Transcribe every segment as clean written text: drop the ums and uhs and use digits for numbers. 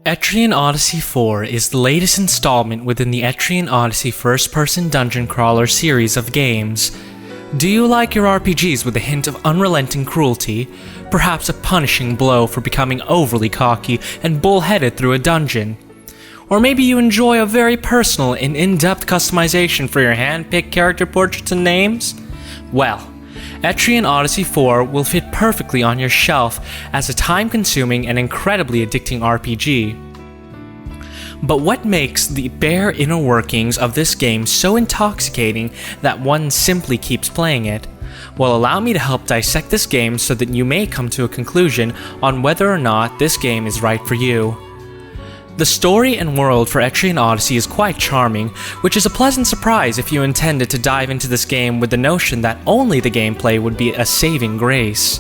Etrian Odyssey 4 is the latest installment within the Etrian Odyssey first-person dungeon crawler series of games. Do you like your RPGs with a hint of unrelenting cruelty? Perhaps a punishing blow for becoming overly cocky and bullheaded through a dungeon? Or maybe you enjoy a very personal and in-depth customization for your hand-picked character portraits and names? Well, Etrian Odyssey 4 will fit perfectly on your shelf as a time-consuming and incredibly addicting RPG. But what makes the bare inner workings of this game so intoxicating that one simply keeps playing it? Well, allow me to help dissect this game so that you may come to a conclusion on whether or not this game is right for you. The story and world for Etrian Odyssey is quite charming, which is a pleasant surprise if you intended to dive into this game with the notion that only the gameplay would be a saving grace.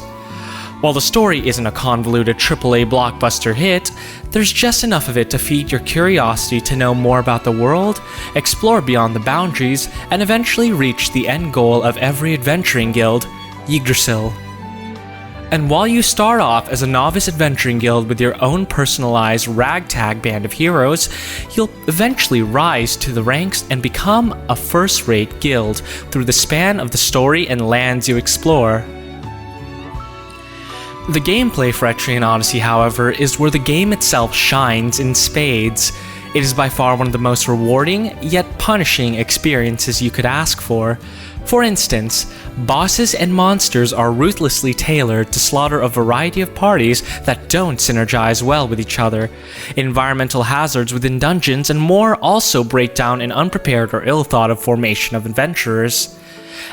While the story isn't a convoluted AAA blockbuster hit, there's just enough of it to feed your curiosity to know more about the world, explore beyond the boundaries, and eventually reach the end goal of every adventuring guild, Yggdrasil. And while you start off as a novice adventuring guild with your own personalized ragtag band of heroes, you'll eventually rise to the ranks and become a first-rate guild through the span of the story and lands you explore. The gameplay for Etrian Odyssey, however, is where the game itself shines in spades. It is by far one of the most rewarding, yet punishing experiences you could ask for. For instance, bosses and monsters are ruthlessly tailored to slaughter a variety of parties that don't synergize well with each other. Environmental hazards within dungeons and more also break down an unprepared or ill-thought-of formation of adventurers.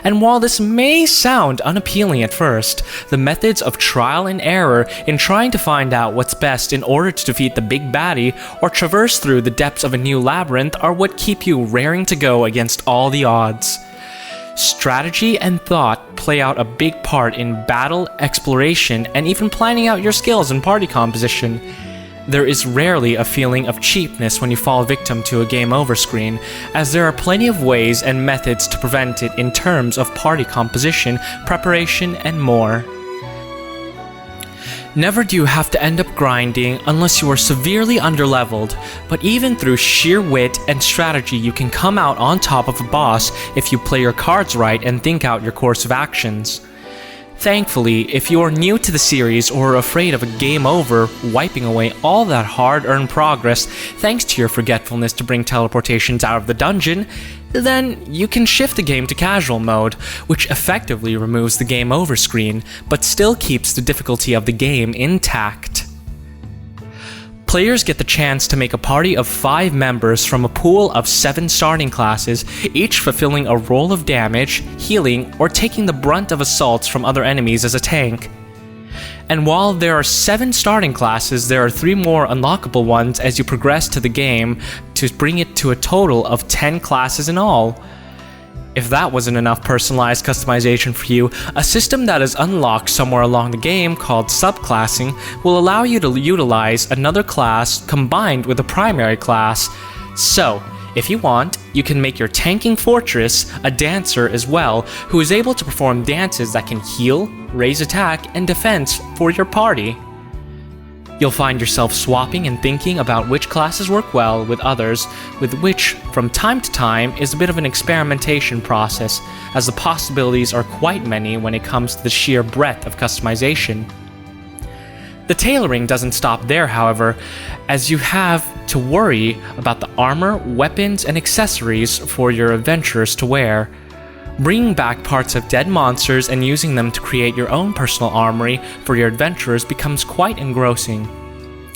And while this may sound unappealing at first, the methods of trial and error in trying to find out what's best in order to defeat the big baddie or traverse through the depths of a new labyrinth are what keep you raring to go against all the odds. Strategy and thought play out a big part in battle, exploration, and even planning out your skills and party composition. There is rarely a feeling of cheapness when you fall victim to a game over screen, as there are plenty of ways and methods to prevent it in terms of party composition, preparation, and more. Never do you have to end up grinding unless you are severely underleveled, but even through sheer wit and strategy you can come out on top of a boss if you play your cards right and think out your course of actions. Thankfully, if you are new to the series or are afraid of a game over wiping away all that hard-earned progress thanks to your forgetfulness to bring teleportations out of the dungeon, then you can shift the game to casual mode, which effectively removes the game over screen, but still keeps the difficulty of the game intact. Players get the chance to make a party of 5 members from a pool of 7 starting classes, each fulfilling a role of damage, healing, or taking the brunt of assaults from other enemies as a tank. And while there are 7 starting classes, there are 3 more unlockable ones as you progress to the game to bring it to a total of 10 classes in all. If that wasn't enough personalized customization for you, a system that is unlocked somewhere along the game called subclassing will allow you to utilize another class combined with a primary class. So, if you want, you can make your tanking fortress a dancer as well, who is able to perform dances that can heal, raise attack, and defense for your party. You'll find yourself swapping and thinking about which classes work well with others, with which, from time to time, is a bit of an experimentation process, as the possibilities are quite many when it comes to the sheer breadth of customization. The tailoring doesn't stop there, however, as you have to worry about the armor, weapons, and accessories for your adventurers to wear. Bringing back parts of dead monsters and using them to create your own personal armory for your adventurers becomes quite engrossing,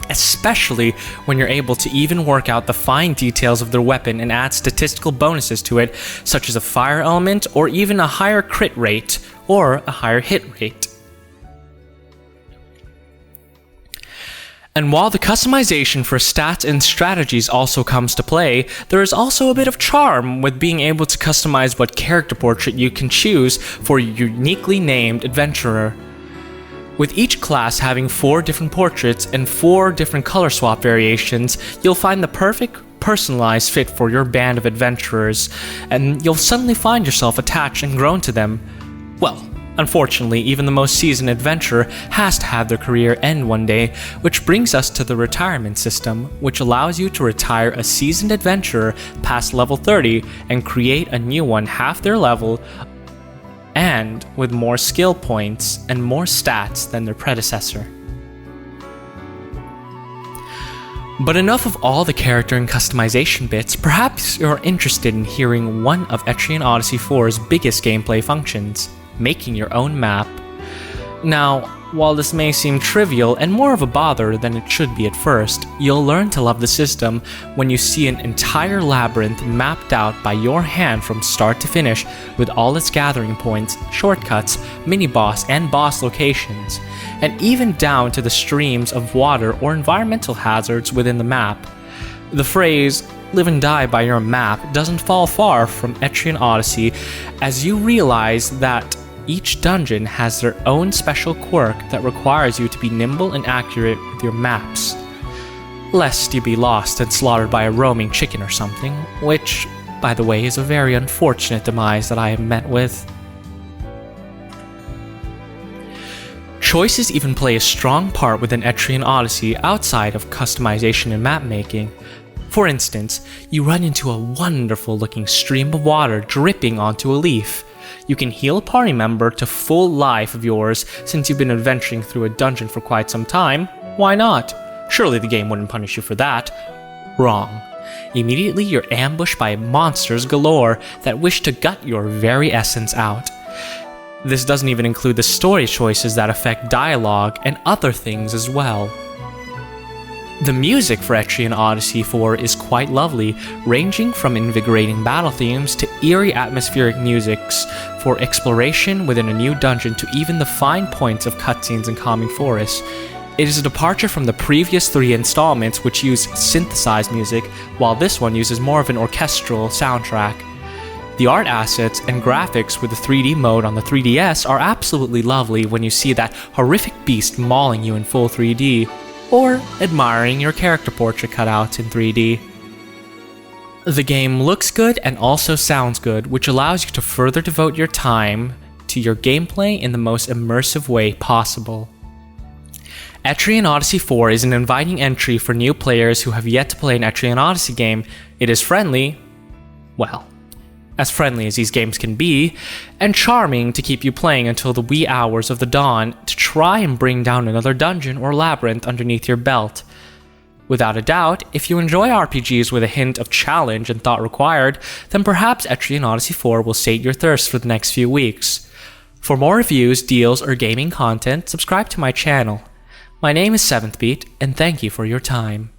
especially when you're able to even work out the fine details of their weapon and add statistical bonuses to it, such as a fire element or even a higher crit rate or a higher hit rate. And while the customization for stats and strategies also comes to play, there is also a bit of charm with being able to customize what character portrait you can choose for your uniquely named adventurer. With each class having 4 different portraits and 4 different color swap variations, you'll find the perfect personalized fit for your band of adventurers, and you'll suddenly find yourself attached and grown to them. Well, Unfortunately, even the most seasoned adventurer has to have their career end one day, which brings us to the retirement system, which allows you to retire a seasoned adventurer past level 30 and create a new one half their level and with more skill points and more stats than their predecessor. But enough of all the character and customization bits. Perhaps you're interested in hearing one of Etrian Odyssey 4's biggest gameplay functions: making your own map. Now, while this may seem trivial and more of a bother than it should be at first, you'll learn to love the system when you see an entire labyrinth mapped out by your hand from start to finish, with all its gathering points, shortcuts, mini-boss and boss locations, and even down to the streams of water or environmental hazards within the map. The phrase, "live and die by your map," doesn't fall far from Etrian Odyssey, as you realize that each dungeon has their own special quirk that requires you to be nimble and accurate with your maps, lest you be lost and slaughtered by a roaming chicken or something, which, by the way, is a very unfortunate demise that I have met with. Choices even play a strong part within Etrian Odyssey outside of customization and map making. For instance, you run into a wonderful looking stream of water dripping onto a leaf. You can heal a party member to full life of yours since you've been adventuring through a dungeon for quite some time. Why not? Surely the game wouldn't punish you for that. Wrong. Immediately you're ambushed by monsters galore that wish to gut your very essence out. This doesn't even include the story choices that affect dialogue and other things as well. The music for Etrian Odyssey 4 is quite lovely, ranging from invigorating battle themes to eerie atmospheric musics for exploration within a new dungeon to even the fine points of cutscenes and calming forests. It is a departure from the previous 3 installments, which use synthesized music, while this one uses more of an orchestral soundtrack. The art assets and graphics with the 3D mode on the 3DS are absolutely lovely when you see that horrific beast mauling you in full 3D, or admiring your character portrait cutouts in 3D. The game looks good and also sounds good, which allows you to further devote your time to your gameplay in the most immersive way possible. Etrian Odyssey 4 is an inviting entry for new players who have yet to play an Etrian Odyssey game. It is friendly, well, as friendly as these games can be, and charming to keep you playing until the wee hours of the dawn to try and bring down another dungeon or labyrinth underneath your belt. Without a doubt, if you enjoy RPGs with a hint of challenge and thought required, then perhaps Etrian Odyssey 4 will sate your thirst for the next few weeks. For more reviews, deals, or gaming content, subscribe to my channel. My name is 7th Beat, and thank you for your time.